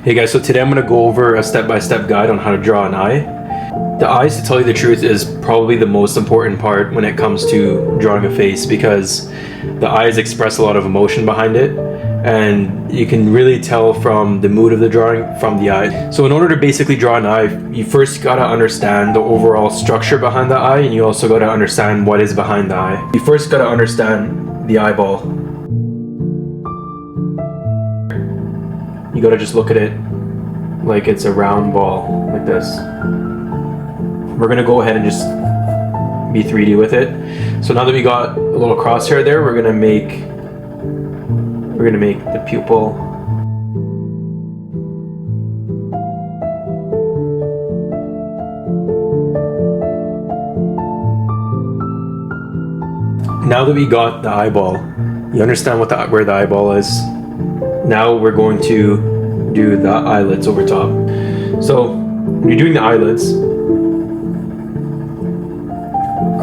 Hey guys, so today I'm going to go over a step-by-step guide on how to draw an eye. The eyes, to tell you the truth, is probably the most important part when it comes to drawing a face, because the eyes express a lot of emotion behind it, and you can really tell from the mood of the drawing from the eye. So in order to basically draw an eye, you first got to understand the overall structure behind the eye, and you also got to understand what is behind the eye. You first got to understand the eyeball. You got to just look at it like it's a round ball, like this. We're gonna go ahead and just be 3D with it. So now that we got a little crosshair there, we're gonna make the pupil. Now that we got the eyeball, you understand where the eyeball is. Now we're going to do the eyelids over top. So when you're doing the eyelids,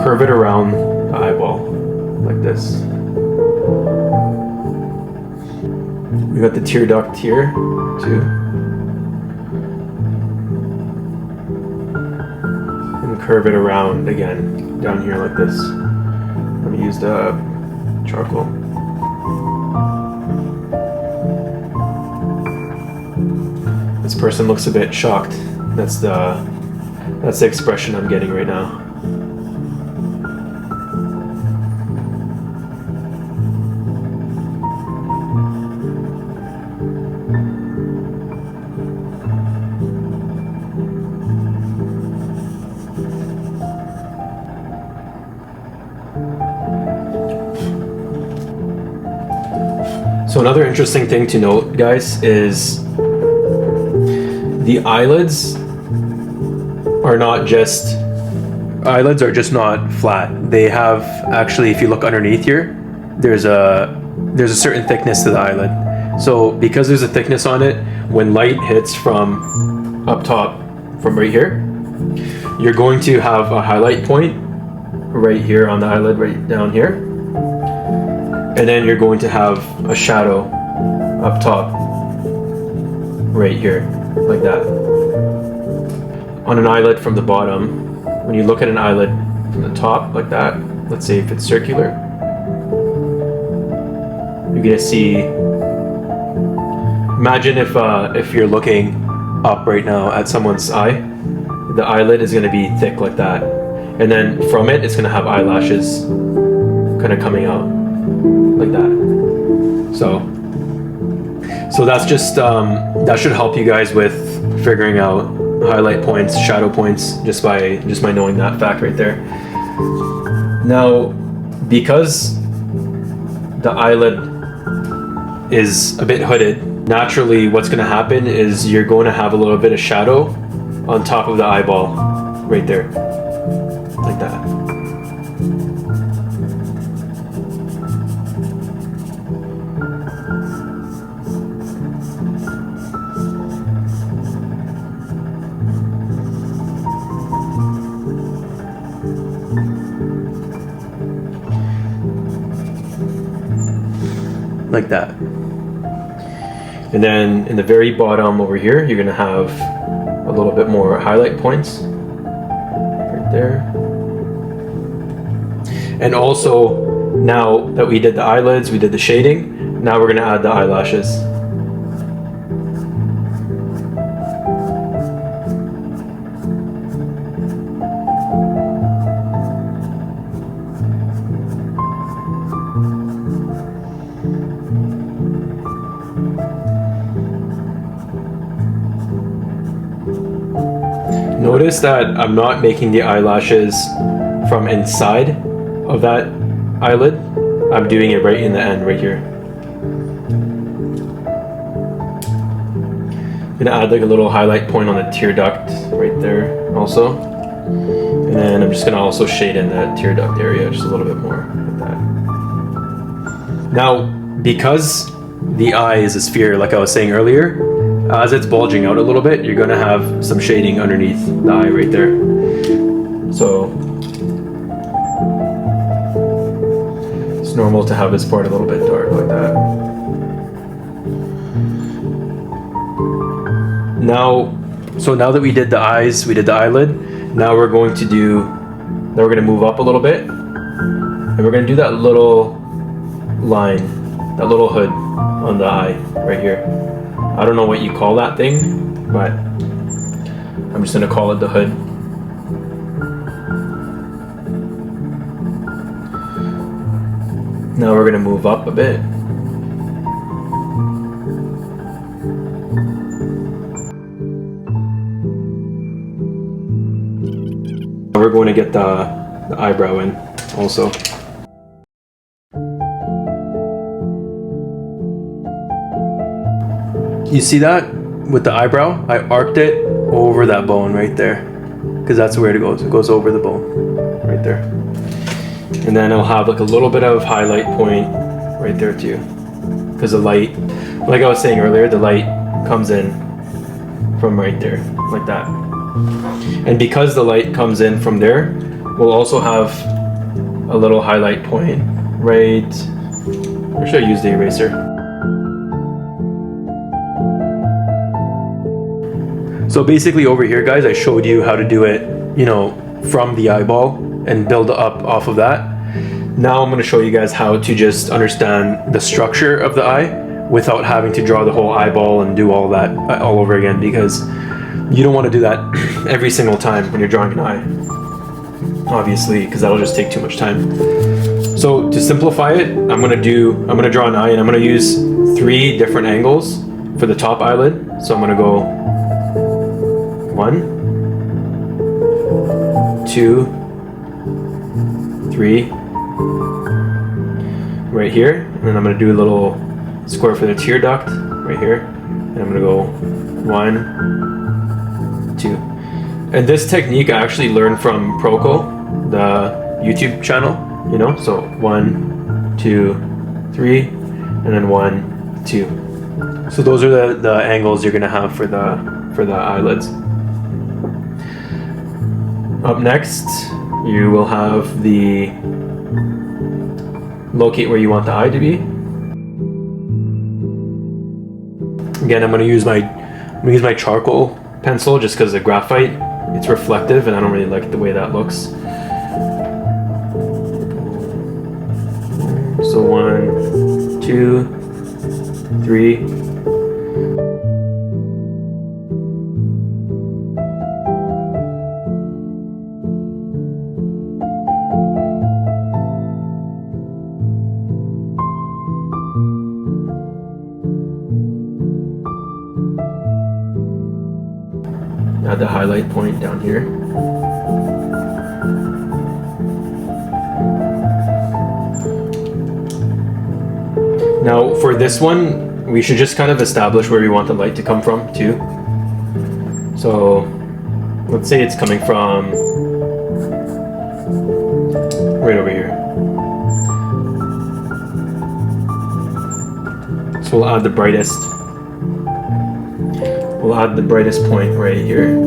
curve it around the eyeball like this. We got the tear duct here too, and curve it around again down here like this. I'm gonna use the charcoal. This person looks a bit shocked. That's the expression I'm getting right now. So another interesting thing to note, guys, is the eyelids are just not flat. They have, actually, if you look underneath here, there's a certain thickness to the eyelid. So because there's a thickness on it, when light hits from up top, from right here, you're going to have a highlight point right here on the eyelid, right down here. And then you're going to have a shadow up top right here, like that. On an eyelid from the bottom, when you look at an eyelid from the top like that, let's say if it's circular, you're gonna see, imagine if you're looking up right now at someone's eye, the eyelid is gonna be thick like that. And then from it, it's gonna have eyelashes kind of coming out like that. So that's just that should help you guys with figuring out highlight points, shadow points, just by knowing that fact right there. Now, because the eyelid is a bit hooded, naturally what's going to happen is you're going to have a little bit of shadow on top of the eyeball right there, like that. Like that. And then in the very bottom over here, you're gonna have a little bit more highlight points right there. And also, now that we did the eyelids, we did the shading, now we're gonna add the eyelashes. Notice that I'm not making the eyelashes from inside of that eyelid. I'm doing it right in the end, right here. I'm gonna add like a little highlight point on the tear duct right there also. And then I'm just gonna also shade in that tear duct area just a little bit more like that. Now, because the eye is a sphere, like I was saying earlier, as it's bulging out a little bit, you're gonna have some shading underneath the eye right there. So it's normal to have this part a little bit dark like that. now that we did the eyes, we did the eyelid, now we're going to move up a little bit, and we're going to do that little line, that little hood on the eye right here. I don't know what you call that thing, but I'm just going to call it the hood. Now we're going to move up a bit. We're going to get the eyebrow in also. You see that with the eyebrow? I arced it over that bone right there, because that's where it goes. It goes over the bone right there. And then I'll have like a little bit of highlight point right there too, because the light, like I was saying earlier, the light comes in from right there, like that. And because the light comes in from there, we'll also have a little highlight point right, or should I use the eraser? So basically over here, guys, I showed you how to do it, you know, from the eyeball and build up off of that. Now I'm going to show you guys how to just understand the structure of the eye without having to draw the whole eyeball and do all that all over again, because you don't want to do that every single time when you're drawing an eye, obviously, because that'll just take too much time. So to simplify it, I'm going to draw an eye, and I'm going to use 3 different angles for the top eyelid. So I'm going to go 1, 2, 3, right here, and then I'm going to do a little square for the tear duct right here, and I'm going to go 1, 2. And this technique I actually learned from Proco, the YouTube channel, you know, so 1, 2, 3, and then 1, 2. So those are the angles you're going to have for the eyelids. Up next, you will have the locate where you want the eye to be. Again, I'm going to use my charcoal pencil just because the graphite, it's reflective and I don't really like the way that looks. So 1, 2, 3. Add the highlight point down here. Now for this one, we should just kind of establish where we want the light to come from too. So let's say it's coming from right over here. So we'll add the brightest. We'll add the brightest point right here.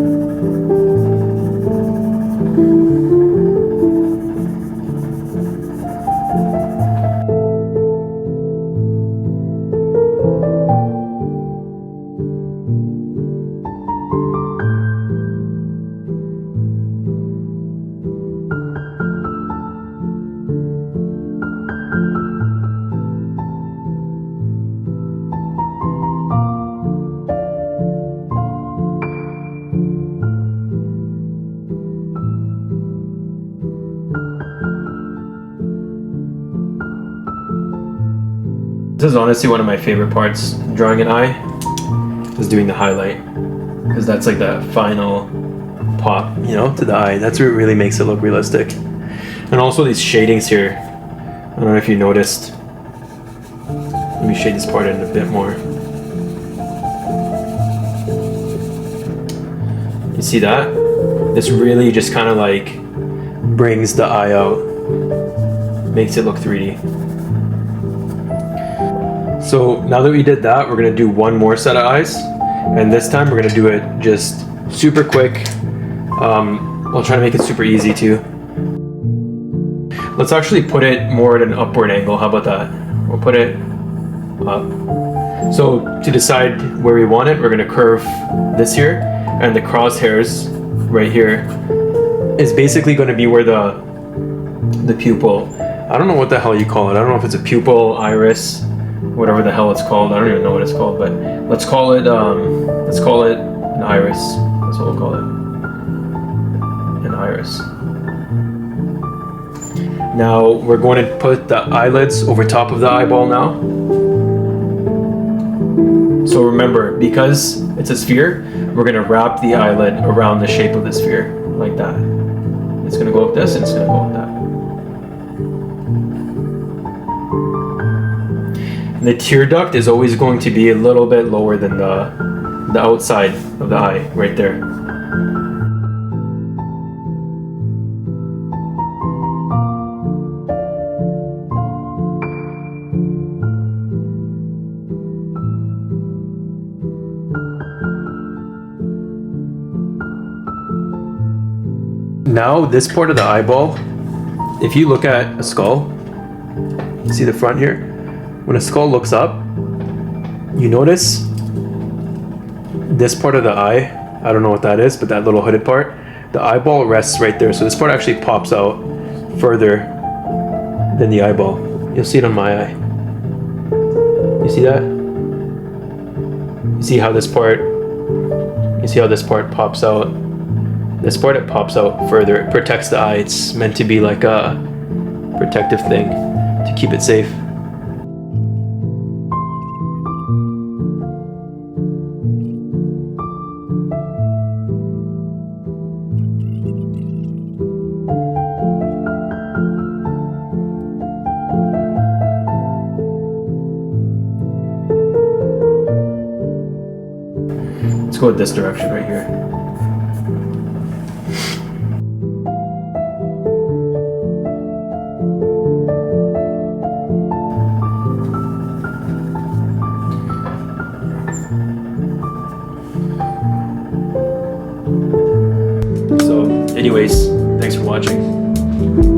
This is honestly one of my favorite parts drawing an eye, is doing the highlight, because that's like the final pop, you know, to the eye. That's what really makes it look realistic. And also these shadings here, I don't know if you noticed. Let me shade this part in a bit more. You see that? This really just kind of like brings the eye out, makes it look 3D. So now that we did that, we're going to do one more set of eyes, and this time we're going to do it just super quick. I'll try to make it super easy too. Let's actually put it more at an upward angle. How about that? We'll put it up. So to decide where we want it, we're going to curve this here, and the crosshairs right here is basically going to be where the pupil, I don't know what the hell you call it. I don't know if it's a pupil, iris, whatever the hell it's called. I don't even know what it's called, but let's call it an iris. That's what we'll call it. An iris. Now we're going to put the eyelids over top of the eyeball now. So remember, because it's a sphere, we're going to wrap the eyelid around the shape of the sphere, like that. It's going to go like this, and it's going to go like that. The tear duct is always going to be a little bit lower than the outside of the eye, right there. Now this part of the eyeball, if you look at a skull, see the front here? When a skull looks up, you notice this part of the eye, I don't know what that is, but that little hooded part, the eyeball rests right there. So this part actually pops out further than the eyeball. You'll see it on my eye. You see that? You see how this part pops out? This part, it pops out further. It protects the eye. It's meant to be like a protective thing to keep it safe. Let's go with this direction right here. So, anyways, thanks for watching.